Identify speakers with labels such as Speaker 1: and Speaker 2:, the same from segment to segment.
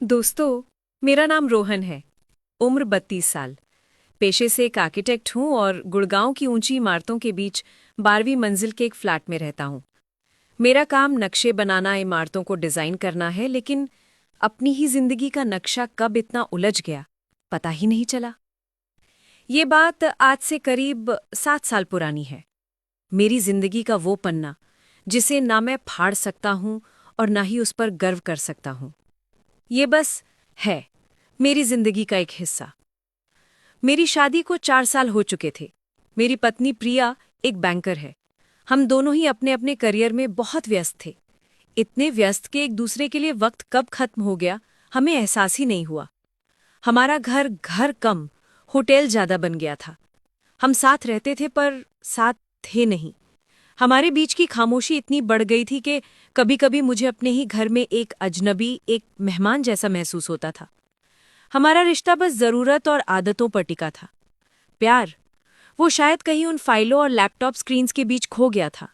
Speaker 1: दोस्तों, मेरा नाम रोहन है। उम्र 32 साल। पेशे से एक आर्किटेक्ट हूँ और गुड़गांव की ऊंची इमारतों के बीच 12वीं मंजिल के एक फ्लैट में रहता हूँ। मेरा काम नक्शे बनाना, इमारतों को डिज़ाइन करना है, लेकिन अपनी ही जिंदगी का नक्शा कब इतना उलझ गया, पता ही नहीं चला। ये बात आज से करीब 7 साल पुरानी है। मेरी जिंदगी का वो पन्ना जिसे ना मैं फाड़ सकता हूँ और ना ही उस पर गर्व कर सकता हूँ। ये बस है, मेरी जिंदगी का एक हिस्सा। मेरी शादी को 4 साल हो चुके थे। मेरी पत्नी प्रिया एक बैंकर है। हम दोनों ही अपने अपने करियर में बहुत व्यस्त थे। इतने व्यस्त कि एक दूसरे के लिए वक्त कब खत्म हो गया हमें एहसास ही नहीं हुआ। हमारा घर घर कम, होटल ज्यादा बन गया था। हम साथ रहते थे पर साथ थे नहीं। हमारे बीच की खामोशी इतनी बढ़ गई थी कि कभी-कभी मुझे अपने ही घर में एक अजनबी, एक मेहमान जैसा महसूस होता था। हमारा रिश्ता बस जरूरत और आदतों पर टिका था। प्यार, वो शायद कहीं उन फाइलों और लैपटॉप स्क्रीन्स के बीच खो गया था।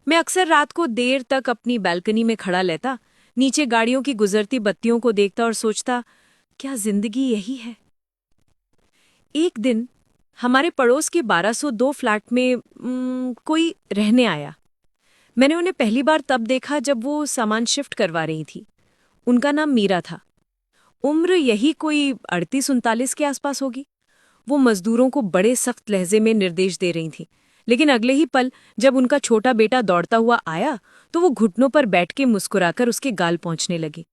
Speaker 1: मैं अक्सर रात को देर तक अपनी बालकनी में खड़ा रहता, नीचे गाड़ियों की गुजरती बत्तियों को देखता और सोचता, क्या जिंदगी यही है? एक दिन हमारे पड़ोस के 1202 फ्लैट में कोई रहने आया। मैंने उन्हें पहली बार तब देखा जब वो सामान शिफ्ट करवा रही थी। उनका नाम मीरा था। उम्र यही कोई 38-39 के आसपास होगी। वो मजदूरों को बड़े सख्त लहजे में निर्देश दे रही थी, लेकिन अगले ही पल जब उनका छोटा बेटा दौड़ता हुआ आया तो वो घुटनों पर बैठ के मुस्कुराकर उसके गाल पहुंचने लगी।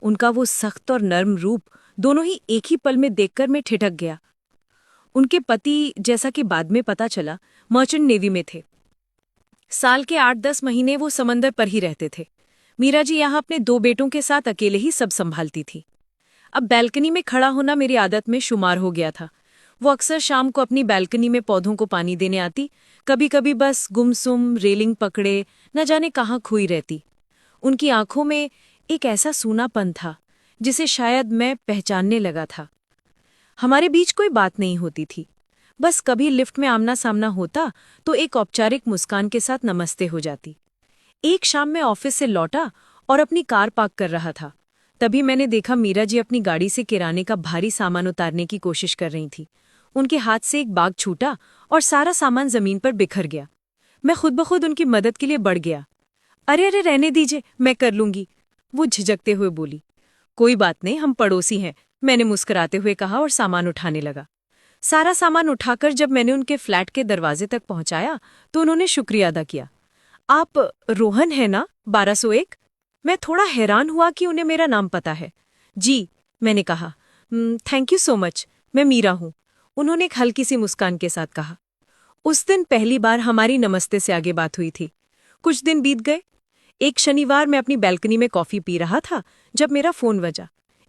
Speaker 1: उनका वो सख्त और नर्म रूप दोनों ही एक ही पल में देखकर मैं ठिठक गया। उनके पति, जैसा कि बाद में पता चला, मर्चेंट नेवी में थे। साल के 8-10 महीने वो समंदर पर ही रहते थे। मीरा जी यहाँ अपने 2 बेटों के साथ अकेले ही सब संभालती थी। अब बैल्कनी में खड़ा होना मेरी आदत में शुमार हो गया था। वो अक्सर शाम को अपनी बैल्कनी में पौधों को पानी देने आती, कभी कभी बस गुमसुम रेलिंग पकड़े न जाने कहाँ खोई रहती। उनकी आंखों में एक ऐसा सूनापन था जिसे शायद मैं पहचानने लगा था। हमारे बीच कोई बात नहीं होती थी। बस कभी लिफ्ट में आमना सामना होता तो एक औपचारिक मुस्कान के साथ नमस्ते हो जाती। एक शाम मैं ऑफिस से लौटा और अपनी कार पार्क कर रहा था। तभी मैंने देखा मीरा जी अपनी गाड़ी से किराने का भारी सामान उतारने की कोशिश कर रही थी। उनके हाथ से एक बाग छूटा और सारा सामान जमीन पर बिखर गया। मैं खुद ब खुद उनकी मदद के लिए बढ़ गया। अरे अरे, रहने दीजिए, मैं कर लूंगी, वो झिझकते हुए बोली। कोई बात नहीं, हम पड़ोसी हैं, मैंने मुस्कुराते हुए कहा और सामान उठाने लगा। सारा सामान उठाकर जब मैंने उनके फ्लैट के दरवाजे तक पहुंचाया तो उन्होंने शुक्रिया अदा किया। आप रोहन है ना, 1201? मैं थोड़ा हैरान हुआ कि उन्हें मेरा नाम पता है। जी, मैंने कहा। थैंक यू सो मच, मैं मीरा हूँ, उन्होंने एक हल्की सी मुस्कान के साथ कहा। उस दिन पहली बार हमारी नमस्ते से आगे बात हुई थी। कुछ दिन बीत गए। एक शनिवार मैं अपनी बैल्कनी में कॉफी पी रहा था जब मेरा फोन बजा।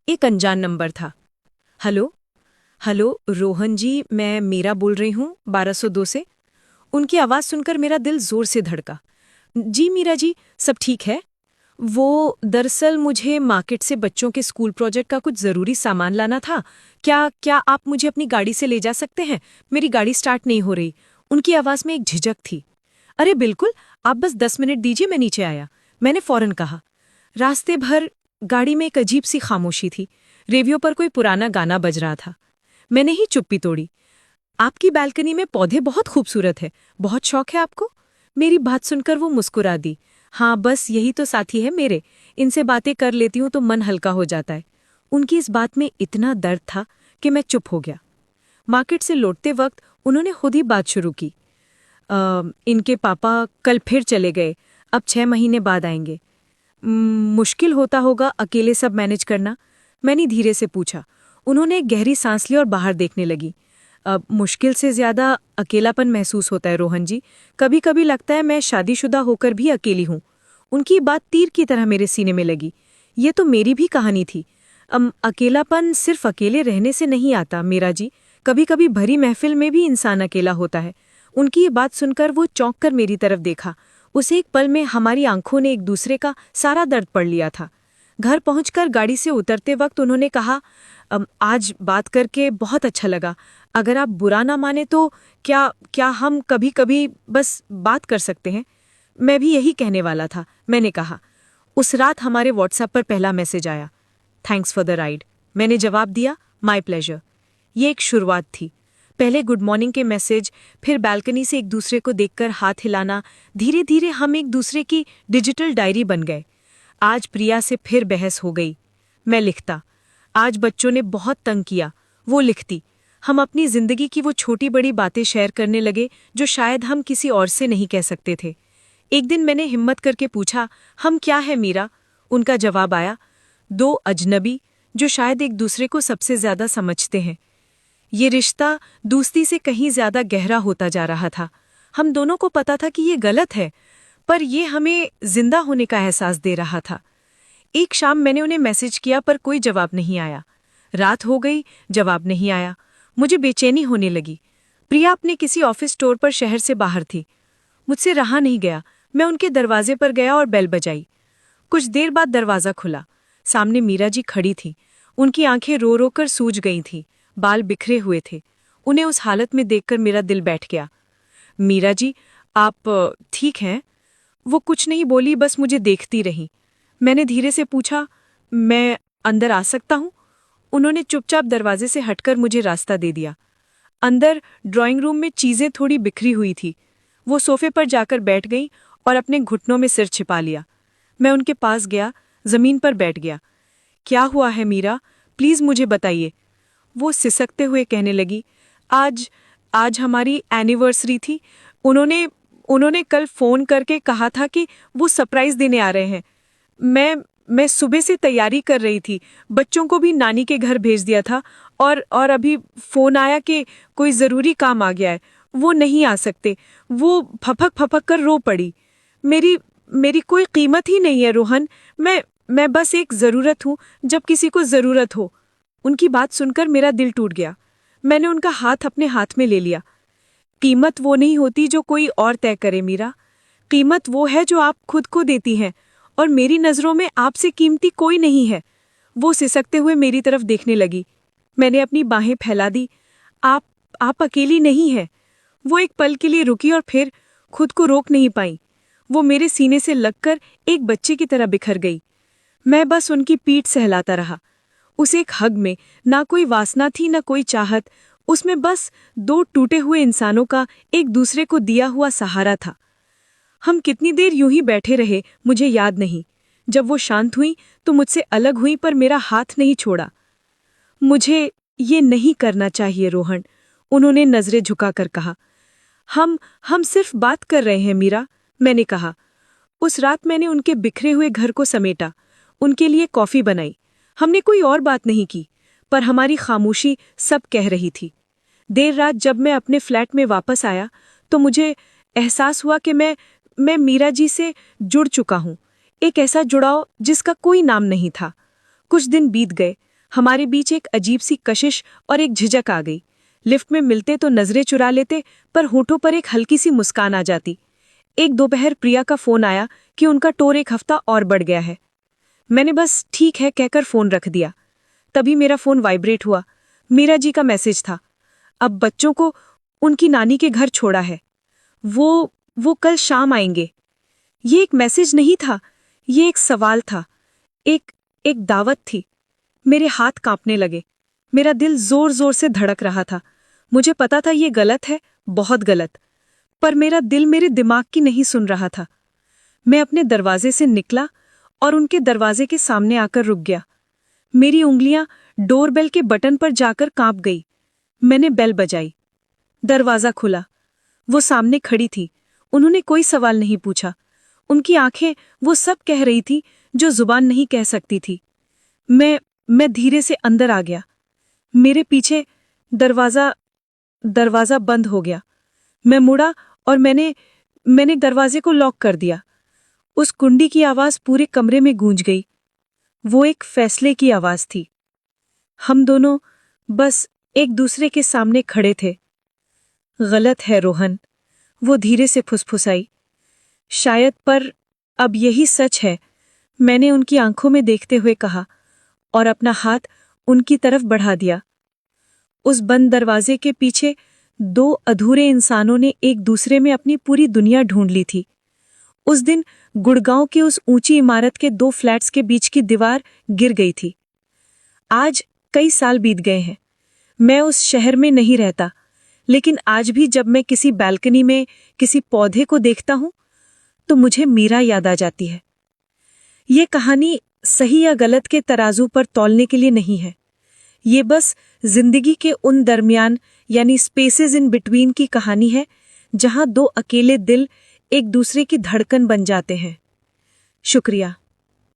Speaker 1: एक अनजान नंबर था। हेलो हेलो रोहन जी, मैं मीरा बोल रही हूँ, 1202 से। उनकी आवाज़ सुनकर मेरा दिल जोर से धड़का। जी मीरा जी, सब ठीक है। वो दरअसल मुझे मार्केट से बच्चों के स्कूल प्रोजेक्ट का कुछ ज़रूरी सामान लाना था। क्या क्या आप मुझे अपनी गाड़ी से ले जा सकते हैं? मेरी गाड़ी स्टार्ट नहीं हो रही। उनकी आवाज़ में एक झिझक थी। अरे बिल्कुल, आप बस 10 मिनट दीजिए, मैं नीचे आया, मैंने फौरन कहा। रास्ते भर गाड़ी में एक अजीब सी खामोशी थी। रेडियो पर कोई पुराना गाना बज रहा था। मैंने ही चुप्पी तोड़ी। आपकी बालकनी में पौधे बहुत खूबसूरत है, बहुत शौक है आपको? मेरी बात सुनकर वो मुस्कुरा दी। हाँ, बस यही तो साथी है मेरे, इनसे बातें कर लेती हूँ तो मन हल्का हो जाता है। उनकी इस बात में इतना दर्द था कि मैं चुप हो गया। मार्केट से लौटते वक्त उन्होंने खुद ही बात शुरू की। इनके पापा कल फिर चले गए, अब 6 महीने बाद आएंगे। मुश्किल होता होगा अकेले सब मैनेज करना? मैंने धीरे से पूछा। उन्होंने एक गहरी सांस ली और बाहर देखने लगी। अब मुश्किल से ज्यादा अकेलापन महसूस होता है रोहन जी। कभी कभी लगता है मैं शादीशुदा होकर भी अकेली हूँ। उनकी बात तीर की तरह मेरे सीने में लगी। ये तो मेरी भी कहानी थी। अकेलापन सिर्फ अकेले रहने से नहीं आता मीरा जी, कभी कभी भरी महफिल में भी इंसान अकेला होता है। उनकी ये बात सुनकर वो चौंक कर मेरी तरफ देखा। उस एक पल में हमारी आंखों ने एक दूसरे का सारा दर्द पढ़ लिया था। घर पहुंचकर गाड़ी से उतरते वक्त उन्होंने कहा, आज बात करके बहुत अच्छा लगा। अगर आप बुरा ना माने तो क्या क्या हम कभी कभी बस बात कर सकते हैं? मैं भी यही कहने वाला था, मैंने कहा। उस रात हमारे व्हाट्सएप पर पहला मैसेज आया। Thanks for the ride. मैंने जवाब दिया, माय प्लेजर। ये एक शुरुआत थी। पहले गुड मॉर्निंग के मैसेज, फिर बालकनी से एक दूसरे को देखकर हाथ हिलाना। धीरे धीरे हम एक दूसरे की डिजिटल डायरी बन गए। आज प्रिया से फिर बहस हो गई। मैं लिखता, आज बच्चों ने बहुत तंग किया, वो लिखती। हम अपनी जिंदगी की वो छोटी बड़ी बातें शेयर करने लगे जो शायद हम किसी और से नहीं कह सकते थे। एक दिन मैंने हिम्मत करके पूछा, हम क्या है मीरा? उनका जवाब आया, दो अजनबी जो शायद एक दूसरे को सबसे ज्यादा समझते हैं। ये रिश्ता दोस्ती से कहीं ज्यादा गहरा होता जा रहा था। हम दोनों को पता था कि ये गलत है, पर ये हमें जिंदा होने का एहसास दे रहा था। एक शाम मैंने उन्हें मैसेज किया पर कोई जवाब नहीं आया। रात हो गई, जवाब नहीं आया। मुझे बेचैनी होने लगी। प्रिया अपने किसी ऑफिस स्टोर पर शहर से बाहर थी। मुझसे रहा नहीं गया। मैं उनके दरवाजे पर गया और बेल बजाई। कुछ देर बाद दरवाजा खुला। सामने मीरा जी खड़ी थी। उनकी आंखें रो रो कर सूज गई थीं। बाल बिखरे हुए थे। उन्हें उस हालत में देखकर मेरा दिल बैठ गया। मीरा जी, आप ठीक हैं? वो कुछ नहीं बोली, बस मुझे देखती रही। मैंने धीरे से पूछा, मैं अंदर आ सकता हूँ? उन्होंने चुपचाप दरवाजे से हटकर मुझे रास्ता दे दिया। अंदर ड्राइंग रूम में चीजें थोड़ी बिखरी हुई थी। वो सोफे पर जाकर बैठ गई और अपने घुटनों में सिर छिपा लिया। मैं उनके पास गया, जमीन पर बैठ गया। क्या हुआ है मीरा? प्लीज मुझे बताइए। वो सिसकते हुए कहने लगी, आज हमारी एनिवर्सरी थी। उन्होंने कल फोन करके कहा था कि वो सरप्राइज देने आ रहे हैं। मैं सुबह से तैयारी कर रही थी। बच्चों को भी नानी के घर भेज दिया था और अभी फोन आया कि कोई जरूरी काम आ गया है, वो नहीं आ सकते। वो फपक फपक कर रो पड़ी। मेरी कोई कीमत ही नहीं है रोहन। मैं बस एक जरूरत हूँ जब किसी को जरूरत हो। उनकी बात सुनकर मेरा दिल टूट गया। मैंने उनका हाथ अपने हाथ में ले लिया। कीमत वो नहीं होती जो कोई और तय करे मीरा। कीमत वो है जो आप खुद को देती हैं, और मेरी नजरों में आपसे कीमती कोई नहीं है। वो सिसकते हुए मेरी तरफ देखने लगी। मैंने अपनी बाहें फैला दी। आप अकेली नहीं हैं। वो एक पल के लिए रुकी और फिर खुद को रोक नहीं पाई। वो मेरे सीने से लगकर एक बच्चे की तरह बिखर गई। मैं बस उनकी पीठ सहलाता रहा। उस एक हग में ना कोई वासना थी, ना कोई चाहत। उसमें बस दो टूटे हुए इंसानों का एक दूसरे को दिया हुआ सहारा था। हम कितनी देर यूं ही बैठे रहे मुझे याद नहीं। जब वो शांत हुई तो मुझसे अलग हुई, पर मेरा हाथ नहीं छोड़ा। मुझे ये नहीं करना चाहिए रोहन, उन्होंने नजरें झुकाकर कहा। हम सिर्फ बात कर रहे हैं मीरा, मैंने कहा। उस रात मैंने उनके बिखरे हुए घर को समेटा, उनके लिए कॉफी बनाई। हमने कोई और बात नहीं की, पर हमारी खामोशी सब कह रही थी। देर रात जब मैं अपने फ्लैट में वापस आया तो मुझे एहसास हुआ कि मैं मीरा जी से जुड़ चुका हूँ। एक ऐसा जुड़ाव जिसका कोई नाम नहीं था। कुछ दिन बीत गए। हमारे बीच एक अजीब सी कशिश और एक झिझक आ गई। लिफ्ट में मिलते तो नजरें चुरा लेते, पर होठों पर एक हल्की सी मुस्कान आ जाती। एक दोपहर प्रिया का फोन आया कि उनका टूर एक हफ्ता और बढ़ गया है। मैंने बस ठीक है कहकर फोन रख दिया। तभी मेरा फोन वाइब्रेट हुआ। मीरा जी का मैसेज था। अब बच्चों को उनकी नानी के घर छोड़ा है। वो कल शाम आएंगे। ये एक मैसेज नहीं था, ये एक सवाल था, एक दावत थी। मेरे हाथ कांपने लगे। मेरा दिल जोर जोर से धड़क रहा था। मुझे पता था ये गलत है, बहुत गलत, पर मेरा दिल मेरे दिमाग की नहीं सुन रहा था। मैं अपने दरवाजे से निकला और उनके दरवाजे के सामने आकर रुक गया। मेरी उंगलियां डोरबेल के बटन पर जाकर कांप गई। मैंने बेल बजाई। दरवाजा खुला। वो सामने खड़ी थी। उन्होंने कोई सवाल नहीं पूछा। उनकी आंखें वो सब कह रही थी जो जुबान नहीं कह सकती थी। मैं धीरे से अंदर आ गया। मेरे पीछे दरवाजा बंद हो गया। मैं मुड़ा और मैंने दरवाजे को लॉक कर दिया। उस कुंडी की आवाज पूरे कमरे में गूंज गई। वो एक फैसले की आवाज थी। हम दोनों बस एक दूसरे के सामने खड़े थे। गलत है रोहन, वो धीरे से फुसफुसाई। शायद, पर अब यही सच है, मैंने उनकी आंखों में देखते हुए कहा और अपना हाथ उनकी तरफ बढ़ा दिया। उस बंद दरवाजे के पीछे दो अधूरे इंसानों ने एक दूसरे में अपनी पूरी दुनिया ढूंढ ली थी। उस दिन गुड़गांव की उस ऊंची इमारत के दो फ्लैट्स के बीच की दीवार गिर गई थी।
Speaker 2: आज कई साल बीत गए हैं, मैं उस शहर में नहीं रहता, लेकिन आज भी जब मैं किसी बालकनी में किसी पौधे को देखता हूं तो मुझे मीरा याद आ जाती है। ये कहानी सही या गलत के तराजू पर तौलने के लिए नहीं है। ये बस जिंदगी के उन दरमियान यानी स्पेसेस इन बिटवीन की कहानी है जहां दो अकेले दिल एक दूसरे की धड़कन बन जाते हैं। शुक्रिया।